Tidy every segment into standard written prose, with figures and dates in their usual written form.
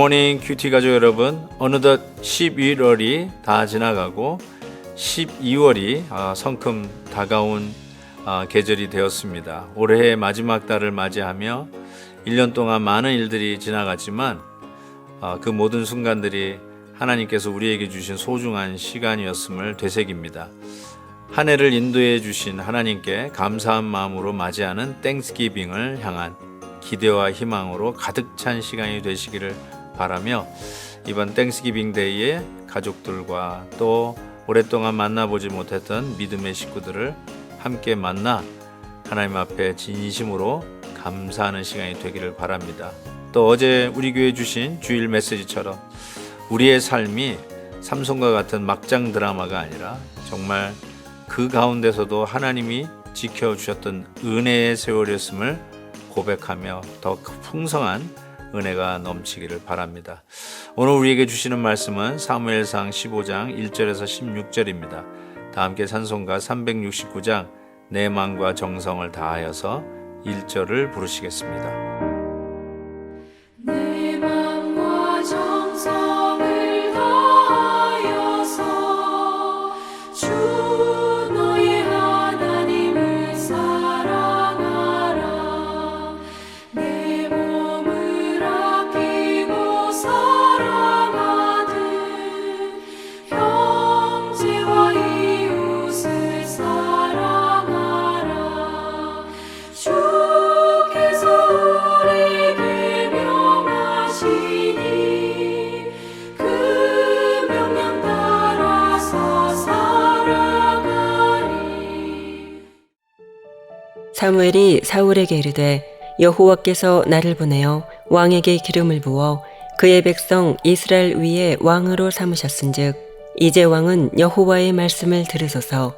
굿모닝 큐티 가족 여러분, 어느덧 11월이 다 지나가고 12월이 성큼 다가온 계절이 되었습니다. 올해의 마지막 달을 맞이하며 1년 동안 많은 일들이 지나갔지만 그 모든 순간들이 하나님께서 우리에게 주신 소중한 시간이었음을 되새깁니다. 한 해를 인도해 주신 하나님께 감사한 마음으로 맞이하는 땡스기빙을 향한 기대와 희망으로 가득 찬 시간이 되시기를 바라며, 이번 땡스기빙 데이에 가족들과 또 오랫동안 만나보지 못했던 믿음의 식구들을 함께 만나 하나님 앞에 진심으로 감사하는 시간이 되기를 바랍니다. 또 어제 우리 교회 주신 주일 메시지처럼 우리의 삶이 삼손과 같은 막장 드라마가 아니라 정말 그 가운데서도 하나님이 지켜주셨던 은혜의 세월이었음을 고백하며 더 풍성한 은혜가 넘치기를 바랍니다. 오늘 우리에게 주시는 말씀은 사무엘상 15장 1절에서 16절입니다. 다 함께 찬송가 369장 내 마음과 정성을 다하여서 1절을 부르시겠습니다. 사무엘이 사울에게 이르되 여호와께서 나를 보내어 왕에게 기름을 부어 그의 백성 이스라엘 위에 왕으로 삼으셨은즉 이제 왕은 여호와의 말씀을 들으소서.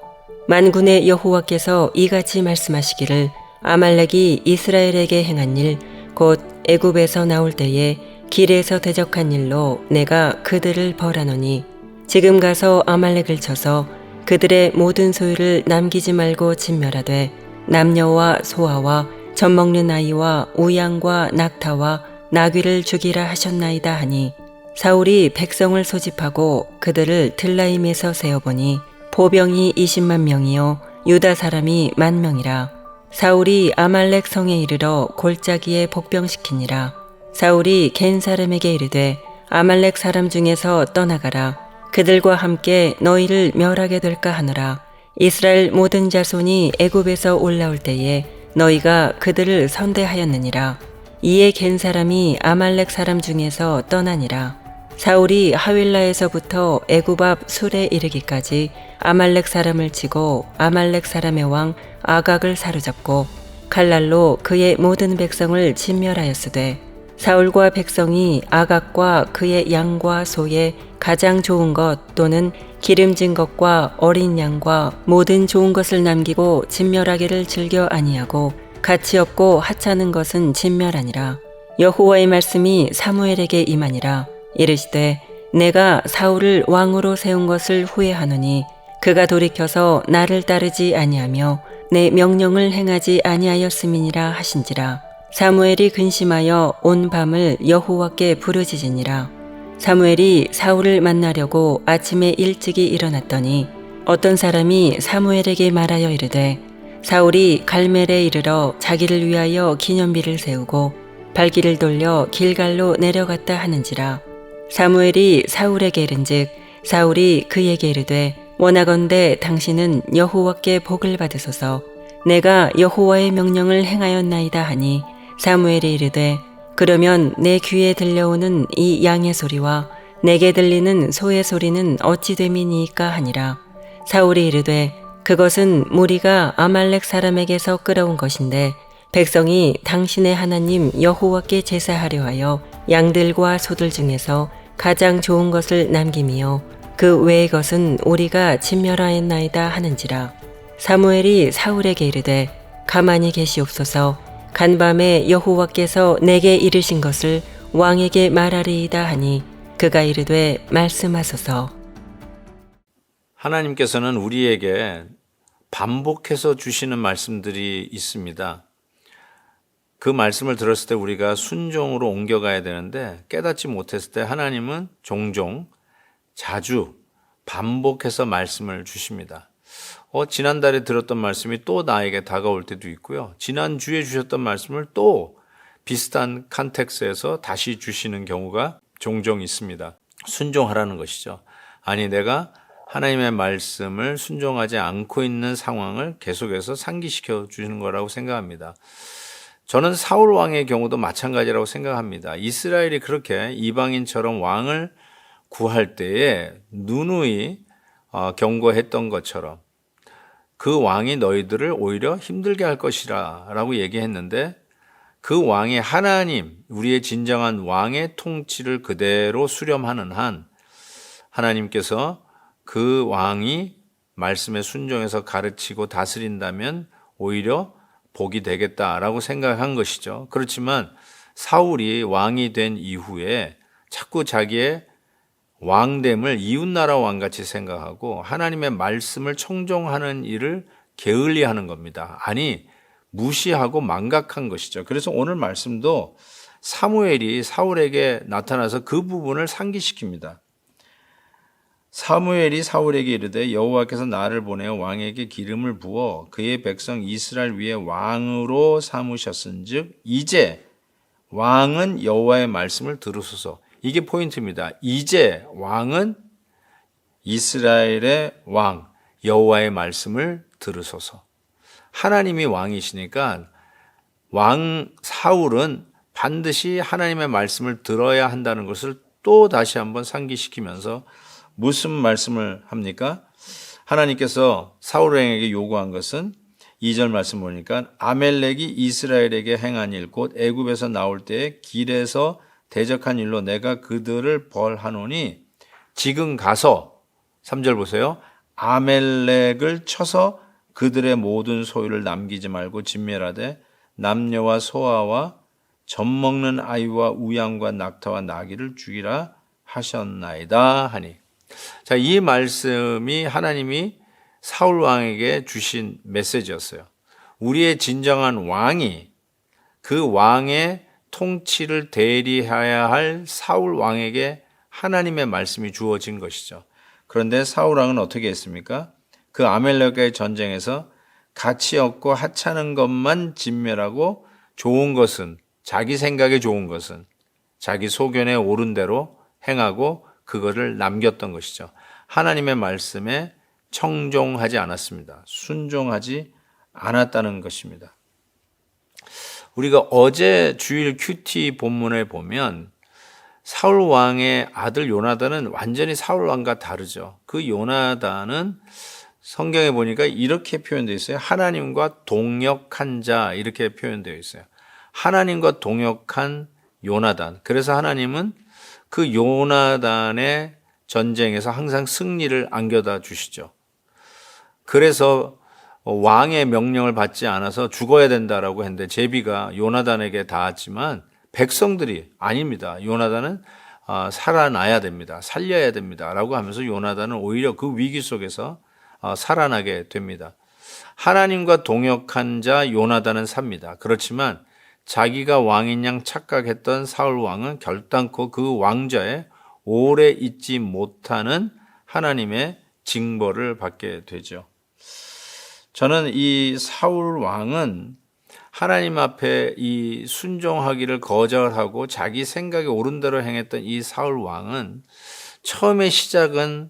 만군의 여호와께서 이같이 말씀하시기를 아말렉이 이스라엘에게 행한 일 곧 애굽에서 나올 때에 길에서 대적한 일로 내가 그들을 벌하노니 지금 가서 아말렉을 쳐서 그들의 모든 소유를 남기지 말고 진멸하되 남녀와 소아와 젖먹는 아이와 우양과 낙타와 나귀를 죽이라 하셨나이다 하니, 사울이 백성을 소집하고 그들을 들라임에서 세어보니 보병이 20만 명이요 유다 사람이 10,000명이라. 사울이 아말렉 성에 이르러 골짜기에 복병시키니라. 사울이 겐 사람에게 이르되 아말렉 사람 중에서 떠나가라. 그들과 함께 너희를 멸하게 될까 하노라. 이스라엘 모든 자손이 애굽에서 올라올 때에 너희가 그들을 선대하였느니라. 이에 겐 사람이 아말렉 사람 중에서 떠나니라. 사울이 하윌라에서부터 애굽 앞 술에 이르기까지 아말렉 사람을 치고 아말렉 사람의 왕 아각을 사로잡고 칼날로 그의 모든 백성을 진멸하였으되, 사울과 백성이 아각과 그의 양과 소의 가장 좋은 것 또는 기름진 것과 어린 양과 모든 좋은 것을 남기고 진멸하기를 즐겨 아니하고 가치 없고 하찮은 것은 진멸하니라. 여호와의 말씀이 사무엘에게 임하니라. 이르시되 내가 사울을 왕으로 세운 것을 후회하노니 그가 돌이켜서 나를 따르지 아니하며 내 명령을 행하지 아니하였음이니라 하신지라. 사무엘이 근심하여 온 밤을 여호와께 부르짖으니라. 사무엘이 사울을 만나려고 아침에 일찍이 일어났더니 어떤 사람이 사무엘에게 말하여 이르되 사울이 갈멜에 이르러 자기를 위하여 기념비를 세우고 발길을 돌려 길갈로 내려갔다 하는지라. 사무엘이 사울에게 이른즉 사울이 그에게 이르되 원하건대 당신은 여호와께 복을 받으소서. 내가 여호와의 명령을 행하였나이다 하니, 사무엘이 이르되 그러면 내 귀에 들려오는 이 양의 소리와 내게 들리는 소의 소리는 어찌 됨이니이까 하니라. 사울이 이르되 그것은 무리가 아말렉 사람에게서 끌어온 것인데 백성이 당신의 하나님 여호와께 제사하려 하여 양들과 소들 중에서 가장 좋은 것을 남김이요 그 외의 것은 우리가 진멸하였나이다 하는지라. 사무엘이 사울에게 이르되 가만히 계시옵소서. 간밤에 여호와께서 내게 이르신 것을 왕에게 말하리이다 하니, 그가 이르되 말씀하소서. 하나님께서는 우리에게 반복해서 주시는 말씀들이 있습니다. 그 말씀을 들었을 때 우리가 순종으로 옮겨가야 되는데 깨닫지 못했을 때 하나님은 종종 자주 반복해서 말씀을 주십니다. 지난달에 들었던 말씀이 또 나에게 다가올 때도 있고요. 지난주에 주셨던 말씀을 또 비슷한 컨텍스트에서 다시 주시는 경우가 종종 있습니다. 순종하라는 것이죠. 아니, 내가 하나님의 말씀을 순종하지 않고 있는 상황을 계속해서 상기시켜 주시는 거라고 생각합니다. 저는 사울 왕의 경우도 마찬가지라고 생각합니다. 이스라엘이 그렇게 이방인처럼 왕을 구할 때에 누누이 경고했던 것처럼 그 왕이 너희들을 오히려 힘들게 할 것이라 라고 얘기했는데 그 왕의 하나님, 우리의 진정한 왕의 통치를 그대로 수렴하는 한 하나님께서 그 왕이 말씀에 순종해서 가르치고 다스린다면 오히려 복이 되겠다라고 생각한 것이죠. 그렇지만 사울이 왕이 된 이후에 자꾸 자기의 왕됨을 이웃나라 왕같이 생각하고 하나님의 말씀을 청종하는 일을 게을리하는 겁니다. 아니, 무시하고 망각한 것이죠. 그래서 오늘 말씀도 사무엘이 사울에게 나타나서 그 부분을 상기시킵니다. 사무엘이 사울에게 이르되 여호와께서 나를 보내어 왕에게 기름을 부어 그의 백성 이스라엘 위에 왕으로 삼으셨은즉 이제 왕은 여호와의 말씀을 들으소서. 이게 포인트입니다. 이제 왕은 이스라엘의 왕 여호와의 말씀을 들으소서. 하나님이 왕이시니까 왕 사울은 반드시 하나님의 말씀을 들어야 한다는 것을 또 다시 한번 상기시키면서 무슨 말씀을 합니까? 하나님께서 사울에게 요구한 것은 2절 말씀 보니까 아멜렉이 이스라엘에게 행한 일 곧 애굽에서 나올 때에 길에서 대적한 일로 내가 그들을 벌하노니 지금 가서 3절 보세요. 아멜렉을 쳐서 그들의 모든 소유를 남기지 말고 진멸하되 남녀와 소아와 젖먹는 아이와 우양과 낙타와 나귀를 죽이라 하셨나이다 하니. 자, 이 말씀이 하나님이 사울 왕에게 주신 메시지였어요. 우리의 진정한 왕이 그 왕의 통치를 대리해야 할 사울 왕에게 하나님의 말씀이 주어진 것이죠. 그런데 사울 왕은 어떻게 했습니까? 그 아멜렉과의 전쟁에서 가치 없고 하찮은 것만 진멸하고 좋은 것은 자기 생각에 좋은 것은 자기 소견에 옳은 대로 행하고 그거를 남겼던 것이죠. 하나님의 말씀에 청종하지 않았습니다. 순종하지 않았다는 것입니다. 우리가 어제 주일 큐티 본문에 보면 사울 왕의 아들 요나단은 완전히 사울 왕과 다르죠. 그 요나단은 성경에 보니까 이렇게 표현되어 있어요. 하나님과 동역한 자 이렇게 표현되어 있어요. 하나님과 동역한 요나단. 그래서 하나님은 그 요나단의 전쟁에서 항상 승리를 안겨다 주시죠. 그래서 왕의 명령을 받지 않아서 죽어야 된다라고 했는데 제비가 요나단에게 닿았지만 백성들이 아닙니다. 요나단은 살아나야 됩니다. 살려야 됩니다. 라고 하면서 요나단은 오히려 그 위기 속에서 살아나게 됩니다. 하나님과 동역한 자 요나단은 삽니다. 그렇지만 자기가 왕인 양 착각했던 사울 왕은 결단코 그 왕좌에 오래 있지 못하는 하나님의 징벌을 받게 되죠. 저는 이 사울 왕은 하나님 앞에 이 순종하기를 거절하고 자기 생각에 옳은 대로 행했던 이 사울 왕은 처음에 시작은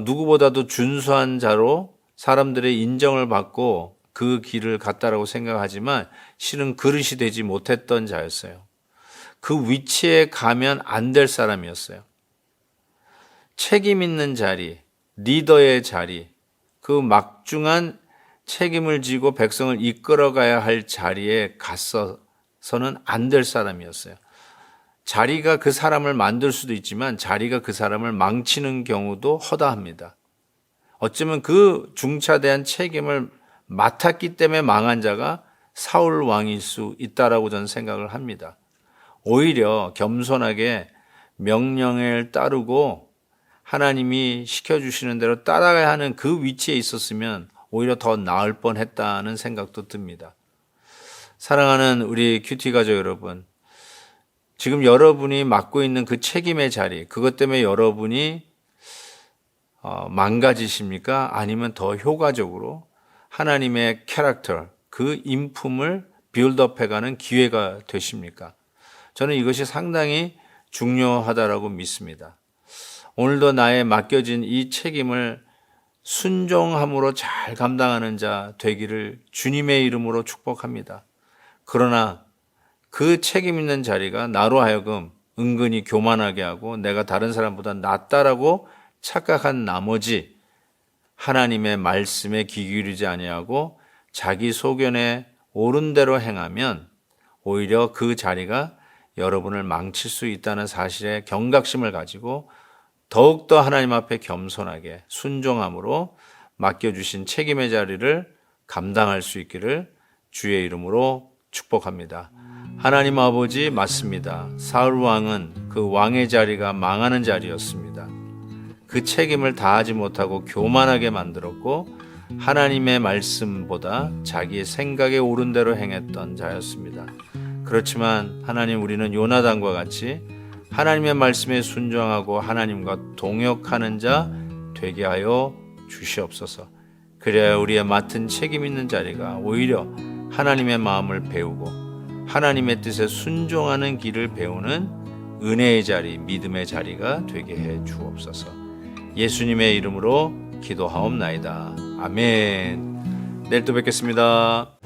누구보다도 준수한 자로 사람들의 인정을 받고 그 길을 갔다라고 생각하지만 실은 그릇이 되지 못했던 자였어요. 그 위치에 가면 안 될 사람이었어요. 책임 있는 자리, 리더의 자리, 그 막중한 책임을 지고 백성을 이끌어가야 할 자리에 갔어서는 안 될 사람이었어요. 자리가 그 사람을 만들 수도 있지만 자리가 그 사람을 망치는 경우도 허다합니다. 어쩌면 그 중차대한 책임을 맡았기 때문에 망한 자가 사울 왕일 수 있다라고 저는 생각을 합니다. 오히려 겸손하게 명령을 따르고 하나님이 시켜주시는 대로 따라가야 하는 그 위치에 있었으면 오히려 더 나을 뻔했다는 생각도 듭니다. 사랑하는 우리 큐티 가족 여러분, 지금 여러분이 맡고 있는 그 책임의 자리, 그것 때문에 여러분이 망가지십니까? 아니면 더 효과적으로 하나님의 캐릭터, 그 인품을 빌드업해가는 기회가 되십니까? 저는 이것이 상당히 중요하다라고 믿습니다. 오늘도 나의 맡겨진 이 책임을 순종함으로 잘 감당하는 자 되기를 주님의 이름으로 축복합니다. 그러나 그 책임 있는 자리가 나로 하여금 은근히 교만하게 하고 내가 다른 사람보다 낫다라고 착각한 나머지 하나님의 말씀에 귀 기울이지 아니하고 자기 소견에 옳은 대로 행하면 오히려 그 자리가 여러분을 망칠 수 있다는 사실에 경각심을 가지고 더욱더 하나님 앞에 겸손하게 순종함으로 맡겨주신 책임의 자리를 감당할 수 있기를 주의 이름으로 축복합니다. 하나님 아버지 맞습니다. 사울 왕은 그 왕의 자리가 망하는 자리였습니다. 그 책임을 다하지 못하고 교만하게 만들었고 하나님의 말씀보다 자기의 생각에 옳은 대로 행했던 자였습니다. 그렇지만 하나님, 우리는 요나단과 같이 하나님의 말씀에 순종하고 하나님과 동역하는 자 되게 하여 주시옵소서. 그래야 우리의 맡은 책임 있는 자리가 오히려 하나님의 마음을 배우고 하나님의 뜻에 순종하는 길을 배우는 은혜의 자리, 믿음의 자리가 되게 해 주옵소서. 예수님의 이름으로 기도하옵나이다. 아멘. 내일 또 뵙겠습니다.